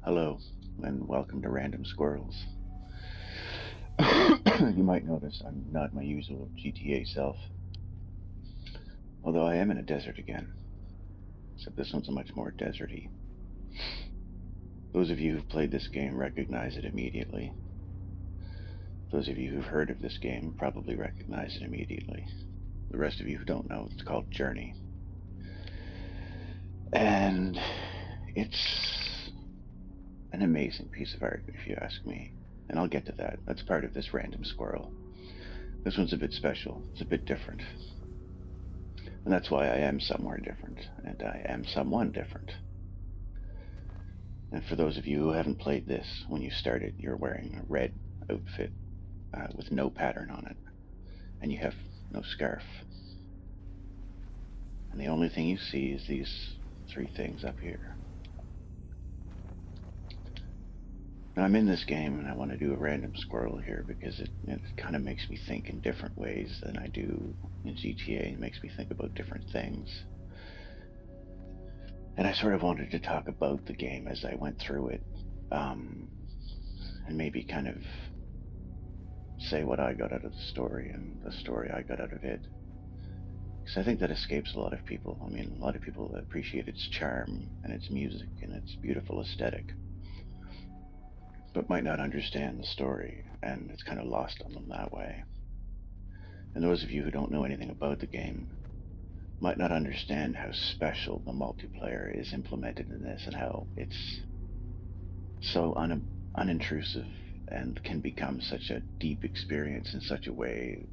Hello, and welcome to Random Squirrels. You might notice I'm not my usual GTA self, although I am in a desert again, except this one's much more deserty. Those of you who've played this game recognize it immediately. Those of you who've heard of this game probably recognize it immediately. The rest of you who don't know, it's called Journey. And it's an amazing piece of art, if you ask me. And I'll get to that. That's part of this Random Squirrel. This one's a bit special. It's a bit different. And that's why I am somewhere different, and I am someone different. And for those of you who haven't played this, when you started, you're wearing a red outfit with no pattern on it, and you have no scarf. And the only thing you see is these three things up here. Now, I'm in this game, and I want to do a random squirrel here because it kind of makes me think in different ways than I do in GTA. It makes me think about different things. And I sort of wanted to talk about the game as I went through it, and maybe kind of say what I got out of the story and the story I got out of it. Because I think that escapes a lot of people. I mean, a lot of people appreciate its charm and its music and its beautiful aesthetic, but might not understand the story, and it's kind of lost on them that way. And those of you who don't know anything about the game might not understand how special the multiplayer is implemented in this and how it's so unintrusive and can become such a deep experience in such a way.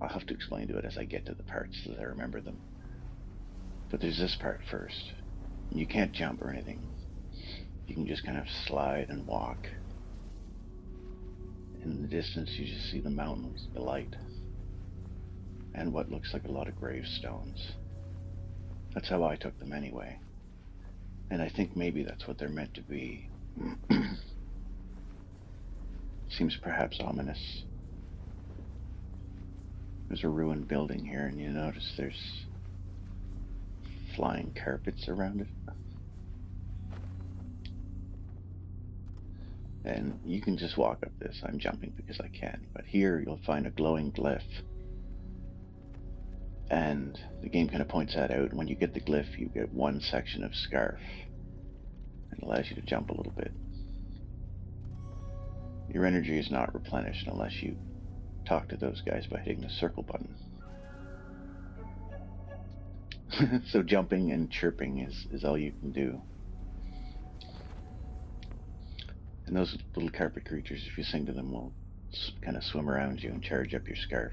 I'll have to explain to it as I get to the parts as I remember them. But there's this part first. You can't jump or anything. You can just kind of slide and walk. In the distance, you just see the mountains, the light, and what looks like a lot of gravestones. That's how I took them anyway. And I think maybe that's what they're meant to be. Seems perhaps ominous. There's a ruined building here, and you notice there's flying carpets around it. And you can just walk up this. I'm jumping because I can. But here you'll find a glowing glyph. And the game kind of points that out. When you get the glyph, you get one section of scarf. It allows you to jump a little bit. Your energy is not replenished unless you talk to those guys by hitting the circle button. So jumping and chirping is all you can do. And those little carpet creatures, if you sing to them, will kind of swim around you and charge up your scarf.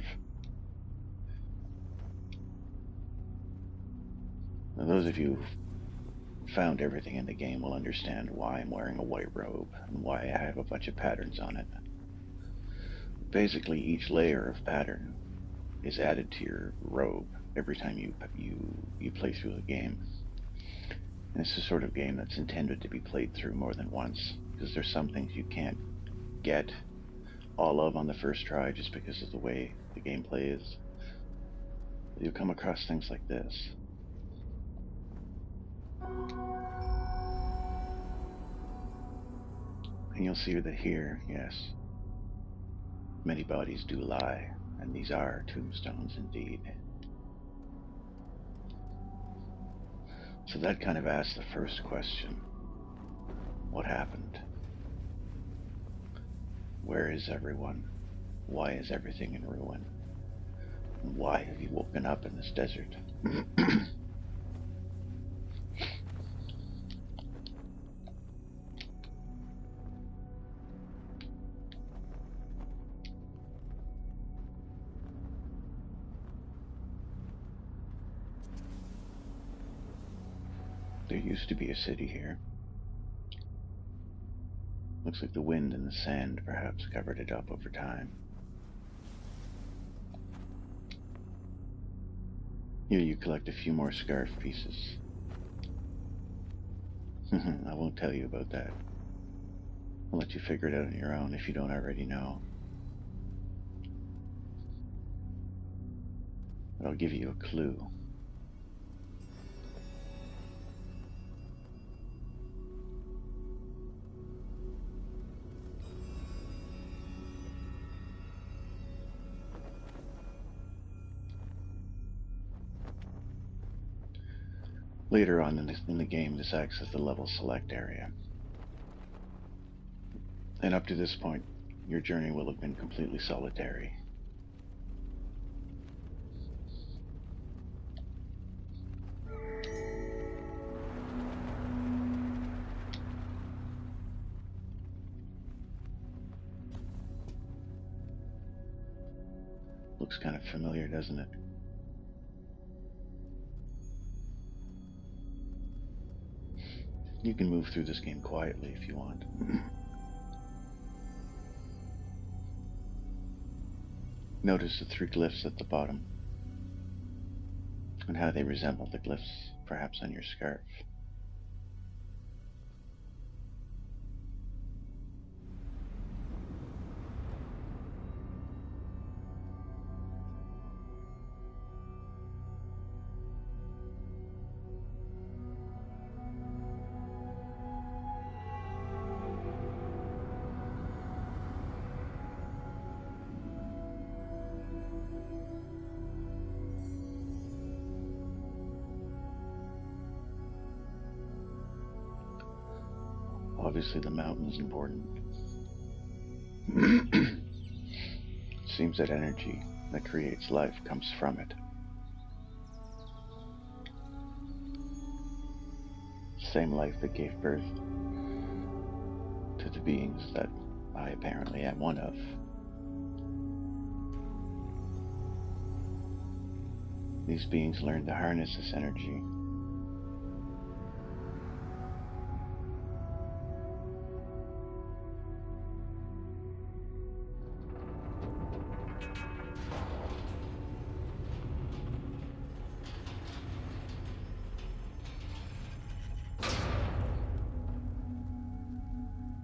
Now, those of you who've found everything in the game will understand why I'm wearing a white robe and why I have a bunch of patterns on it. Basically, each layer of pattern is added to your robe every time you play through the game. And it's the sort of game that's intended to be played through more than once, because there's some things you can't get all of on the first try just because of the way the gameplay is. You'll come across things like this. And you'll see that here, yes, many bodies do lie, and these are tombstones indeed. So that kind of asks the first question. What happened? Where is everyone? Why is everything in ruin? And why have you woken up in this desert? There used to be a city here. Looks like the wind and the sand perhaps covered it up over time. Here you collect a few more scarf pieces. I won't tell you about that. I'll let you figure it out on your own if you don't already know. But I'll give you a clue. Later on in the game, this acts as the level select area. And up to this point, your journey will have been completely solitary. Looks kind of familiar, doesn't it? You can move through this game quietly if you want. Notice the 3 glyphs at the bottom and how they resemble the glyphs perhaps on your scarf. Obviously, the mountain is important. It seems that energy that creates life comes from it. Same life that gave birth to the beings that I apparently am one of. These beings learned to harness this energy.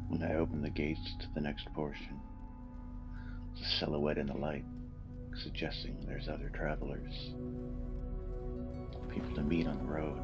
When I open the gates to the next portion, it's a silhouette in the light, suggesting there's other travelers, people to meet on the road.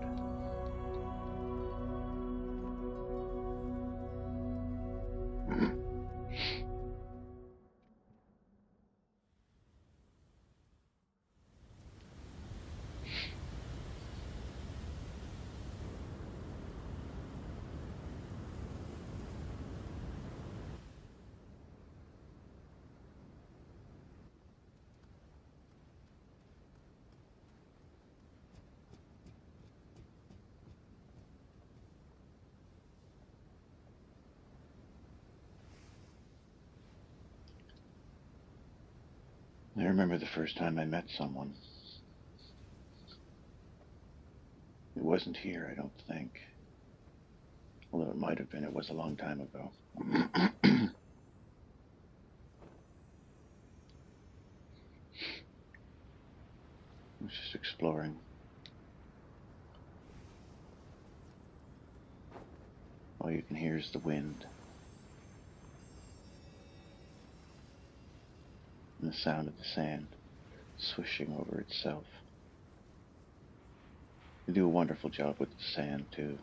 I remember the first time I met someone. It wasn't here, I don't think. Although it might have been, it was a long time ago. I was just exploring. All you can hear is the wind. And the sound of the sand swishing over itself. They do a wonderful job with the sand, too.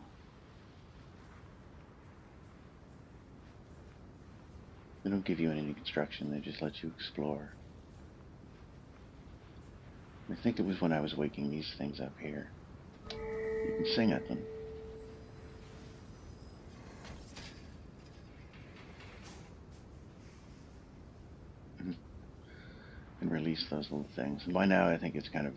They don't give you any instruction, they just let you explore. I think it was when I was waking these things up here. You can sing at them. And release those little things. And by now I think it's kind of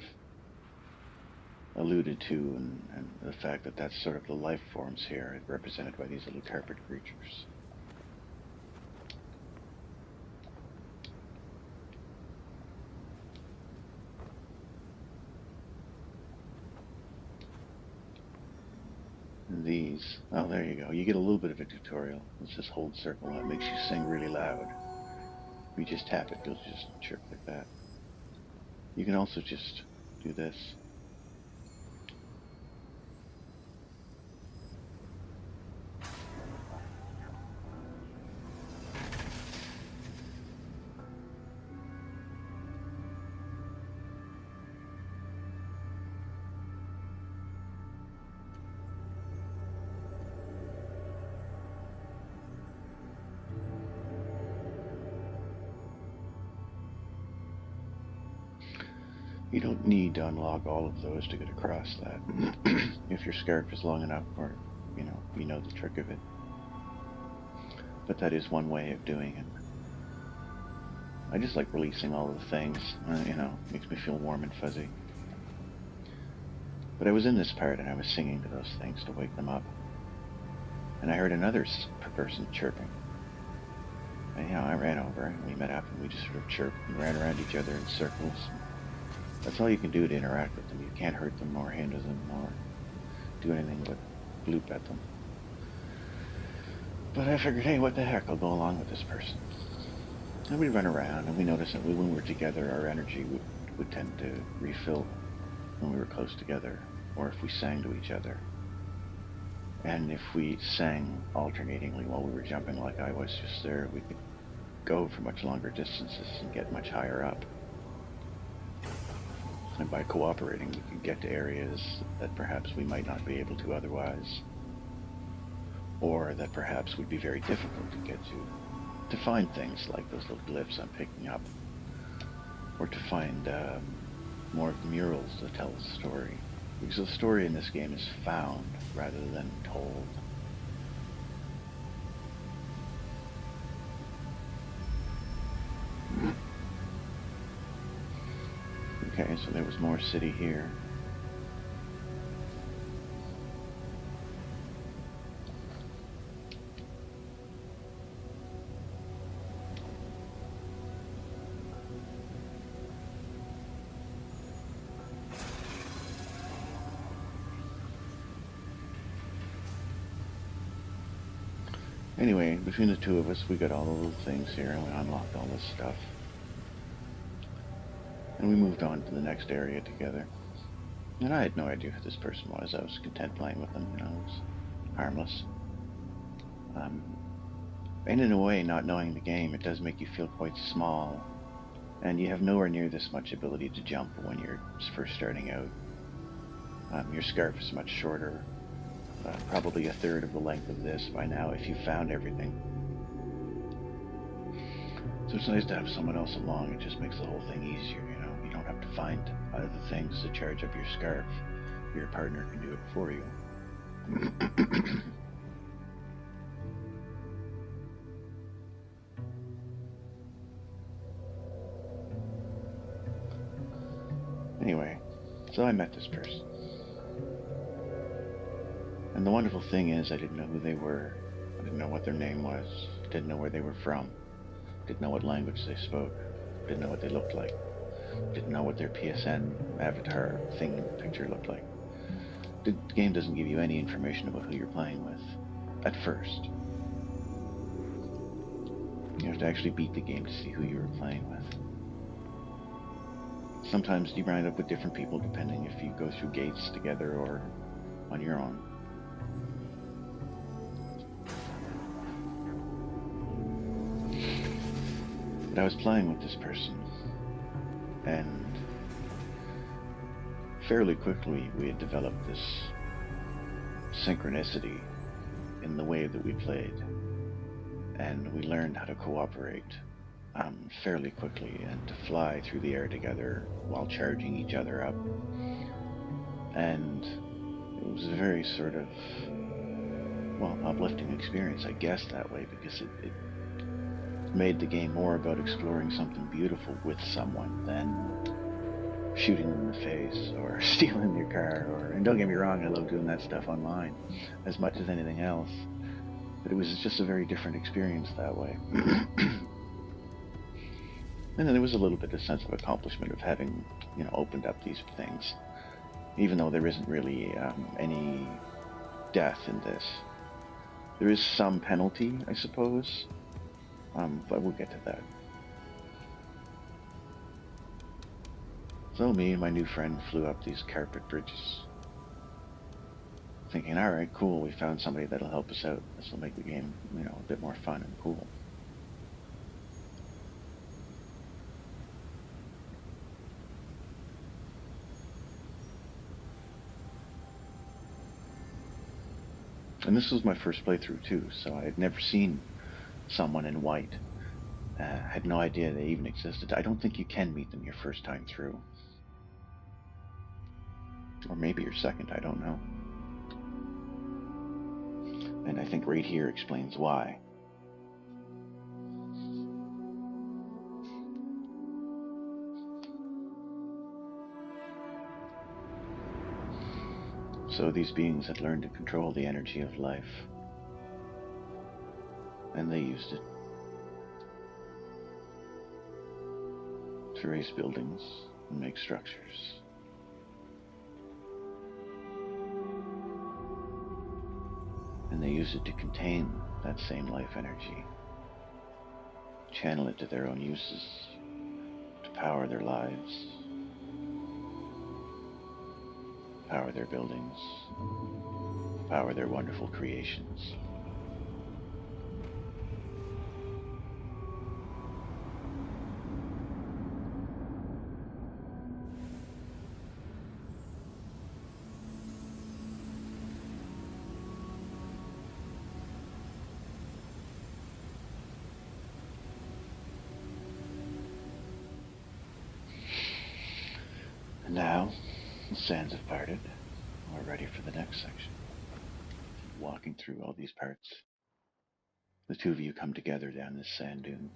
alluded to, and the fact that that's sort of the life forms here, represented by these little carpet creatures. And these, oh, there you go. You get a little bit of a tutorial. Let's just hold circle, and it makes you sing really loud. If you just tap it, it'll just chirp like that. You can also just do this. You don't need to unlock all of those to get across that. If your scarf is long enough, or, you know the trick of it. But that is one way of doing it. I just like releasing all of the things, makes me feel warm and fuzzy. But I was in this part and I was singing to those things to wake them up. And I heard another person chirping. And, I ran over and we met up and we just sort of chirped and ran around each other in circles. That's all you can do to interact with them. You can't hurt them or hinder them or do anything but bloop at them. But I figured, hey, what the heck, I'll go along with this person. And we'd run around, and we noticed that when we were together, our energy would tend to refill when we were close together, or if we sang to each other. And if we sang alternatingly while we were jumping like I was just there, we could go for much longer distances and get much higher up. And by cooperating, we could get to areas that perhaps we might not be able to otherwise, or that perhaps would be very difficult to get to find things like those little glyphs I'm picking up, or to find more of the murals that tell the story. Because the story in this game is found rather than told. Okay, so there was more city here. Anyway, between the two of us, we got all the little things here, and we unlocked all this stuff. And we moved on to the next area together. And I had no idea who this person was. I was content playing with them, it was harmless. And in a way, not knowing the game, it does make you feel quite small. And you have nowhere near this much ability to jump when you're first starting out. Your scarf is much shorter. Probably a third of the length of this by now if you found everything. So it's nice to have someone else along. It just makes the whole thing easier, You don't have to find other things to charge up your scarf. Your partner can do it for you. Anyway, so I met this person. And the wonderful thing is, I didn't know who they were. I didn't know what their name was. Didn't know where they were from. Didn't know what language they spoke. Didn't know what they looked like. Didn't know what their PSN avatar thing picture looked like. The game doesn't give you any information about who you're playing with at first. You have to actually beat the game to see who you were playing with. Sometimes you wind up with different people depending if you go through gates together or on your own. But I was playing with this person, and fairly quickly we had developed this synchronicity in the way that we played, and we learned how to cooperate fairly quickly and to fly through the air together while charging each other up. And it was a very sort of, uplifting experience, I guess, that way, because it made the game more about exploring something beautiful with someone than shooting them in the face or stealing their car. And don't get me wrong, I love doing that stuff online as much as anything else, but it was just a very different experience that way. And then there was a little bit of sense of accomplishment of having, opened up these things, even though there isn't really any death in this. There is some penalty, I suppose, but we'll get to that. So me and my new friend flew up these carpet bridges, thinking, alright, cool, we found somebody that'll help us out. This will make the game, a bit more fun and cool. And this was my first playthrough too, so I had never seen someone in white. Had no idea they even existed. I don't think you can meet them your first time through. Or maybe your second, I don't know. And I think right here explains why. So these beings had learned to control the energy of life, and they used it to raise buildings and make structures. And they use it to contain that same life energy, channel it to their own uses, to power their lives, power their buildings, power their wonderful creations. And now, the sands have parted. We're ready for the next section. Walking through all these parts, the two of you come together down this sand dune.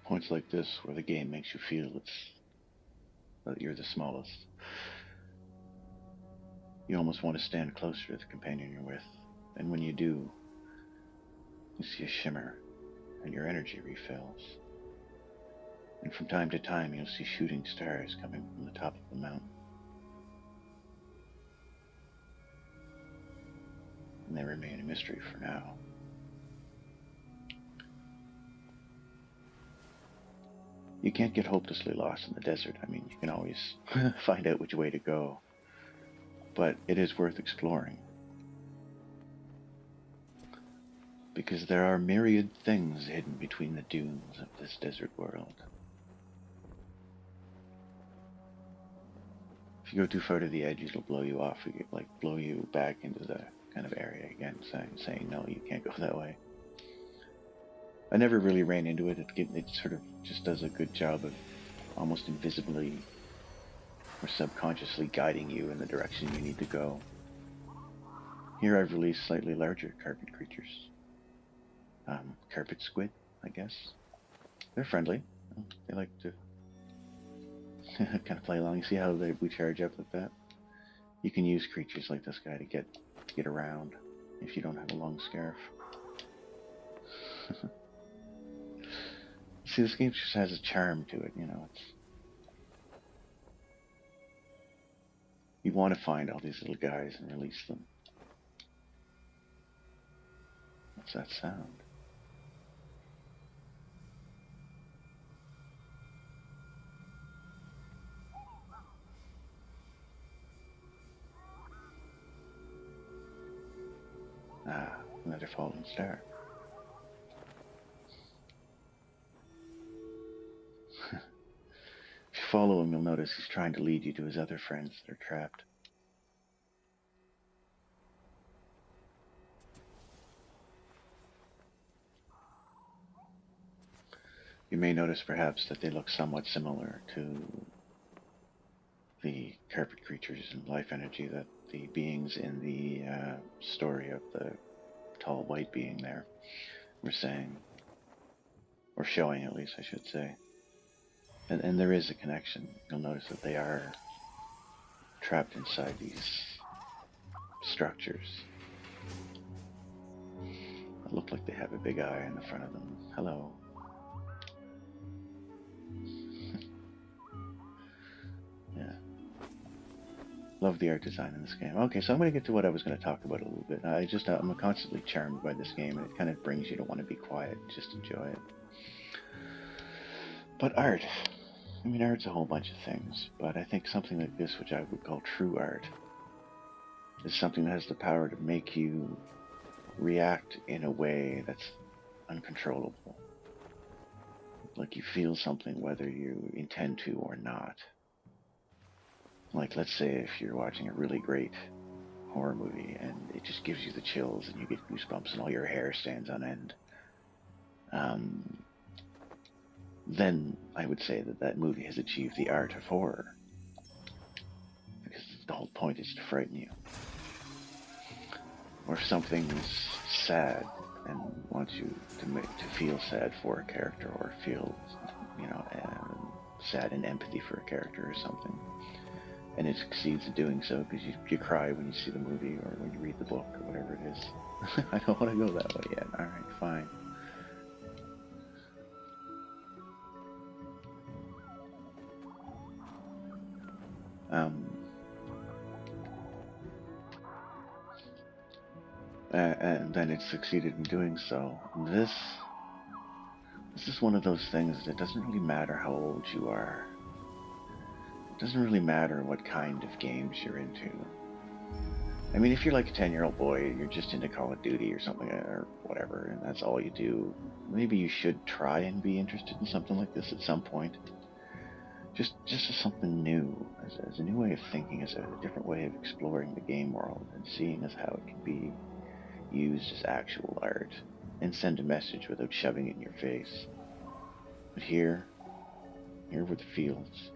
Points like this where the game makes you feel that you're the smallest. You almost want to stand closer to the companion you're with, and when you do, you see a shimmer and your energy refills. And from time to time you'll see shooting stars coming from the top of the mountain. And they remain a mystery for now. You can't get hopelessly lost in the desert. I mean, you can always find out which way to go, but it is worth exploring. Because there are myriad things hidden between the dunes of this desert world. If you go too far to the edge, it'll blow you off, blow you back into the kind of area again, saying, no, you can't go that way. I never really ran into it. It sort of just does a good job of almost invisibly or subconsciously guiding you in the direction you need to go. Here I've released slightly larger carpet creatures. Carpet squid, I guess. They're friendly. They like to kind of play along. You see how we charge up like that? You can use creatures like this guy to get around if you don't have a long scarf. See, this game just has a charm to it, you know. You want to find all these little guys and release them. What's that sound? Ah, another falling star. If you follow him, you'll notice he's trying to lead you to his other friends that are trapped. You may notice perhaps that they look somewhat similar to the carpet creatures and life energy that the beings in the story of the tall white being there were saying, or showing at least, I should say. And there is a connection. You'll notice that they are trapped inside these structures that look like they have a big eye in the front of them. Hello. Yeah. Love the art design in this game. Okay, so I'm going to get to what I was going to talk about a little bit. I'm constantly charmed by this game, and it kind of brings you to want to be quiet, just enjoy it. But art. I mean, art's a whole bunch of things, but I think something like this, which I would call true art, is something that has the power to make you react in a way that's uncontrollable. Like you feel something whether you intend to or not. Like let's say if you're watching a really great horror movie and it just gives you the chills and you get goosebumps and all your hair stands on end, then I would say that that movie has achieved the art of horror, because the whole point is to frighten you. Or if something's sad and wants you to feel sad for a character, or feel, sad and empathy for a character or something, and it succeeds in doing so because you cry when you see the movie or when you read the book or whatever it is. I don't want to go that way yet. All right, fine. And then it succeeded in doing so. This is one of those things that doesn't really matter how old you are. It doesn't really matter what kind of games you're into. I mean, if you're like a 10-year-old boy, you're just into Call of Duty or something or whatever, and that's all you do, maybe you should try and be interested in something like this at some point. Just as something new, as a new way of thinking, as a different way of exploring the game world and seeing as how it can be used as actual art and send a message without shoving it in your face. But here were the fields.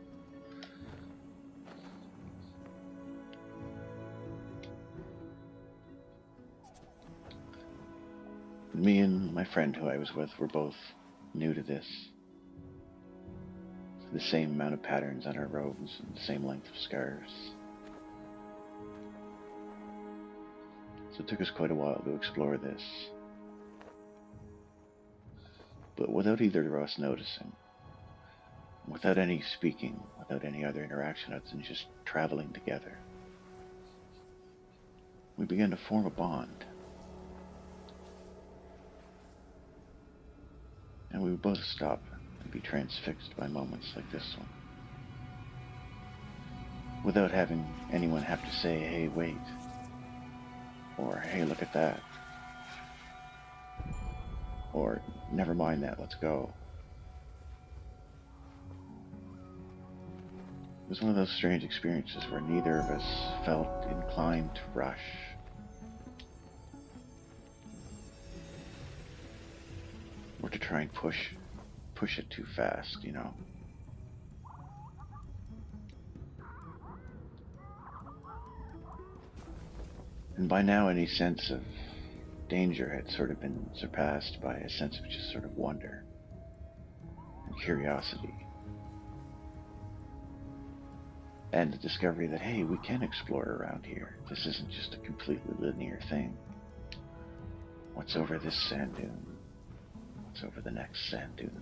Me and my friend who I was with were both new to this. The same amount of patterns on our robes and the same length of scarves. So it took us quite a while to explore this. But without either of us noticing, without any speaking, without any other interaction other than just traveling together, we began to form a bond. And we would both stop and be transfixed by moments like this one, without having anyone have to say, hey, wait, or hey, look at that, or never mind that, let's go. It was one of those strange experiences where neither of us felt inclined to rush. Or to try and push it too fast, you know. And by now any sense of danger had sort of been surpassed by a sense of just sort of wonder and curiosity. And the discovery that, hey, we can explore around here. This isn't just a completely linear thing. What's over this sand dune? What's over the next sand dune?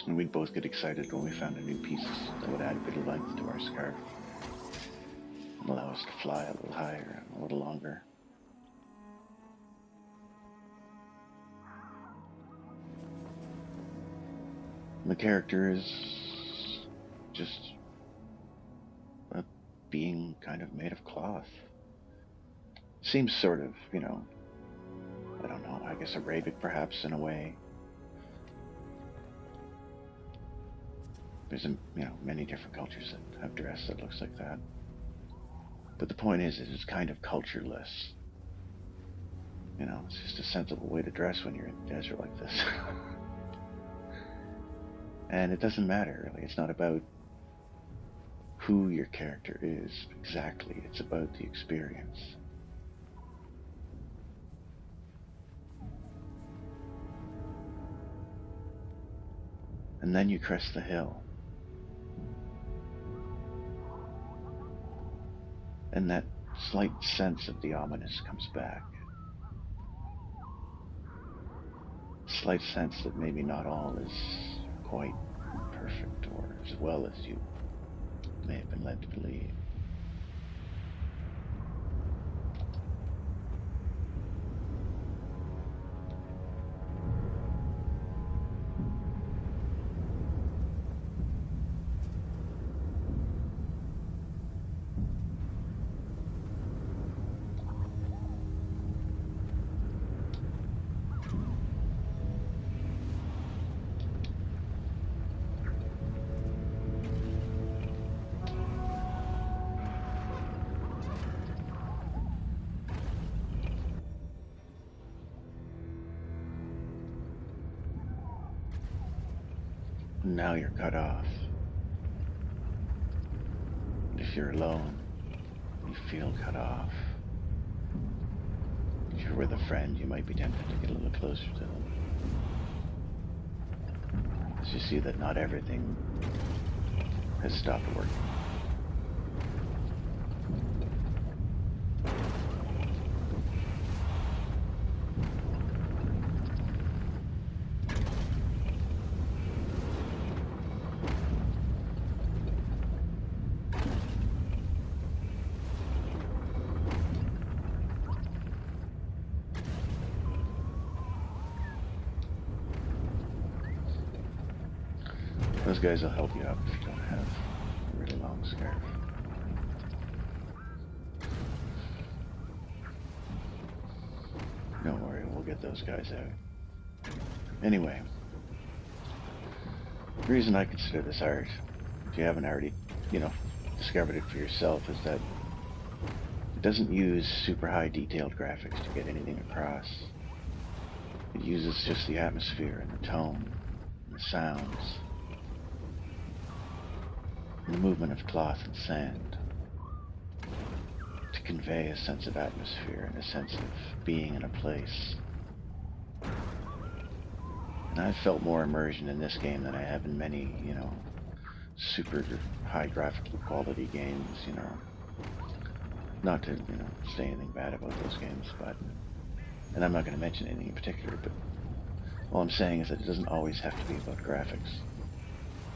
And we'd both get excited when we found a new piece that would add a bit of length to our scarf and allow us to fly a little higher and a little longer. And the character is just a being kind of made of cloth. Seems sort of, I don't know, I guess Arabic perhaps in a way. There's, many different cultures that have dress that looks like that. But the point is, it's kind of cultureless. It's just a sensible way to dress when you're in the desert like this. And it doesn't matter, really. It's not about who your character is exactly. It's about the experience. And then you crest the hill. And that slight sense of the ominous comes back. slight sense that maybe not all is quite perfect or as well as you may have been led to believe. Now you're cut off. If you're alone, you feel cut off. If you're with a friend, you might be tempted to get a little closer to them. As you see that not everything has stopped working. Those guys will help you out if you don't have a really long scarf. Don't worry, we'll get those guys out. Anyway, the reason I consider this art, if you haven't already, discovered it for yourself, is that it doesn't use super high detailed graphics to get anything across. It uses just the atmosphere and the tone and the sounds. The movement of cloth and sand to convey a sense of atmosphere and a sense of being in a place. And I've felt more immersion in this game than I have in many, super high graphical quality games, Not to, say anything bad about those games, but, and I'm not going to mention anything in particular, but all I'm saying is that it doesn't always have to be about graphics.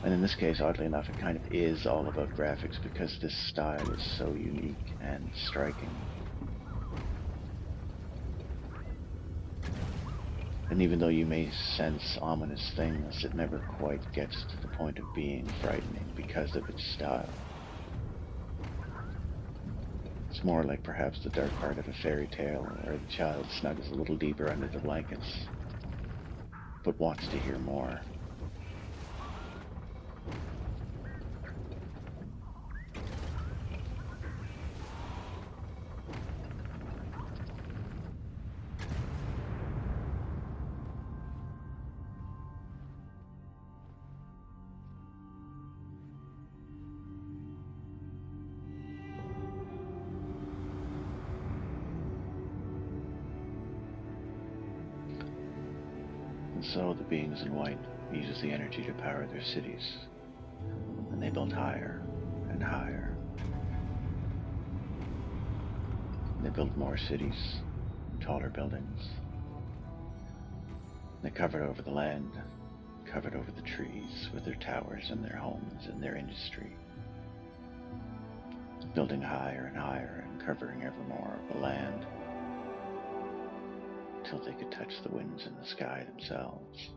And in this case, oddly enough, it kind of is all about graphics because this style is so unique and striking. And even though you may sense ominous things, it never quite gets to the point of being frightening because of its style. It's more like perhaps the dark part of a fairy tale where the child snuggles a little deeper under the blankets, but wants to hear more. And so the beings in white use the energy to power their cities, and they build higher and higher. They build more cities, taller buildings. They covered over the land, covered over the trees with their towers and their homes and their industry, building higher and higher and covering ever more of the land, until they could touch the winds in the sky themselves.